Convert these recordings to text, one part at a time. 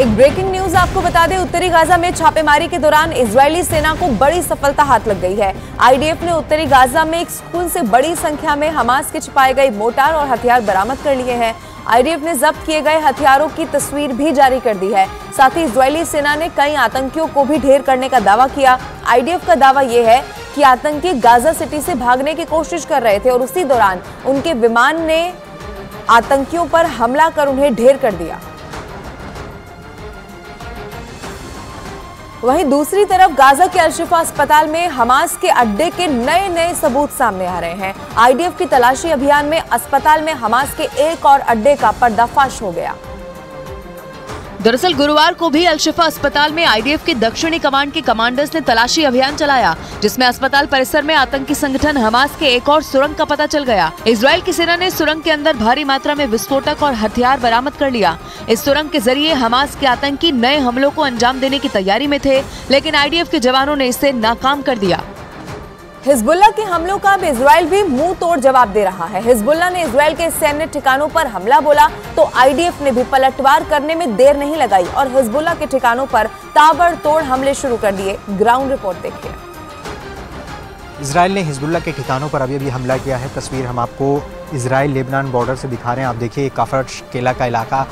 एक breaking news आपको बता दें, उत्तरी गाजा में छापेमारी के दौरान इजरायली सेना को बड़ी सफलता हाथ लग गई है। आईडीएफ ने उत्तरी गाजा में एक स्कूल से बड़ी संख्या में हमास के छिपाए गए मोर्टार और हथियार बरामद कर लिए हैं। आईडीएफ ने जब्त किए गए हथियारों की तस्वीर भी जारी कर दी है। साथ ही इजरायली सेना ने कई आतंकियों को भी ढेर करने का दावा किया। आईडीएफ का दावा यह है कि आतंकी गाजा सिटी से भागने की कोशिश कर रहे थे और उसी दौरान उनके विमान ने आतंकियों पर हमला कर उन्हें ढेर कर दिया। वहीं दूसरी तरफ गाजा के अल-शिफा अस्पताल में हमास के अड्डे के नए सबूत सामने आ रहे हैं। आईडीएफ की तलाशी अभियान में अस्पताल में हमास के एक और अड्डे का पर्दाफाश हो गया। दरअसल गुरुवार को भी अल-शिफा अस्पताल में आईडीएफ के दक्षिणी कमांड के कमांडर्स ने तलाशी अभियान चलाया, जिसमें अस्पताल परिसर में आतंकी संगठन हमास के एक और सुरंग का पता चल गया। इजरायल की सेना ने सुरंग के अंदर भारी मात्रा में विस्फोटक और हथियार बरामद कर लिया। इस सुरंग के जरिए हमास के आतंकी नए हमलों को अंजाम देने की तैयारी में थे, लेकिन आईडीएफ के जवानों ने इसे नाकाम कर दिया। हिजबुल्लाह के हमलों का अब इजरायल भी मुंह तोड़ जवाब दे रहा है। हिजबुल्लाह ने इजरायल के सैन्य ठिकानों पर हमला बोला तो आईडीएफ ने भी पलटवार करने में देर नहीं लगाई और हिजबुल्लाह के ठिकानों पर ताबड़तोड़ हमले शुरू कर दिए। ग्राउंड रिपोर्ट देखिए। इजरायल ने हिजबुल्लाह के ठिकानों पर अभी हमला किया है। तस्वीर हम आपको इजरायल लेबनान बॉर्डर से दिखा रहे हैं। आप देखिए काफर केला का इलाका,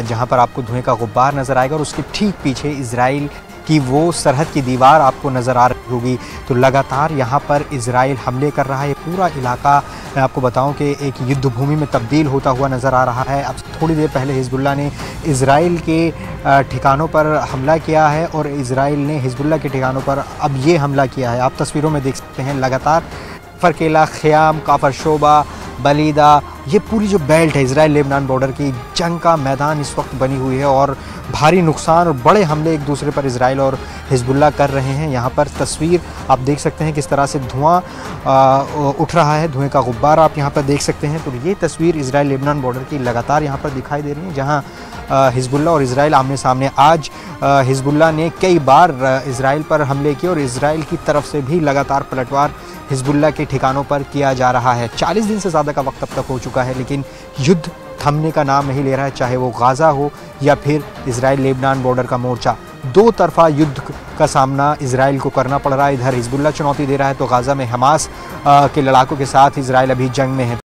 जहां पर आपको धुएं का गुब्बार नजर आएगा और उसके ठीक पीछे इजराइल कि वो सरहद की दीवार आपको नज़र आ रही होगी। तो लगातार यहाँ पर इजराइल हमले कर रहा है। ये पूरा इलाका मैं आपको बताऊं कि एक युद्ध भूमि में तब्दील होता हुआ नज़र आ रहा है। अब थोड़ी देर पहले हिजबुल्लाह ने इजराइल के ठिकानों पर हमला किया है और इजराइल ने हिजबुल्लाह के ठिकानों पर अब ये हमला किया है। आप तस्वीरों में देख सकते हैं लगातार फरकेला, ख़याम, काफर शोबा, बलीदा, ये पूरी जो बेल्ट है इजराइल लेबनान बॉर्डर की जंग का मैदान इस वक्त बनी हुई है और भारी नुकसान और बड़े हमले एक दूसरे पर इजराइल और हिजबुल्लाह कर रहे हैं। यहाँ पर तस्वीर आप देख सकते हैं किस तरह से धुआं उठ रहा है, धुएं का गुब्बार आप यहाँ पर देख सकते हैं। तो ये तस्वीर इजराइल लेबनान बॉर्डर की लगातार यहाँ पर दिखाई दे रही है, जहाँ हिजबुल्लाह और इजराइल आमने सामने। आज हिजबुल्लाह ने कई बार इजराइल पर हमले किए और इजराइल की तरफ से भी लगातार पलटवार हिजबुल्लाह के ठिकानों पर किया जा रहा है। 40 दिन से ज़्यादा का वक्त अब तक हो चुका है, लेकिन युद्ध थमने का नाम नहीं ले रहा है, चाहे वो गाज़ा हो या फिर इजराइल लेबनान बॉर्डर का मोर्चा। दो तरफा युद्ध का सामना इजराइल को करना पड़ रहा है। इधर हिजबुल्लाह चुनौती दे रहा है तो गाज़ा में हमास के लड़ाकों के साथ इजराइल अभी जंग में है।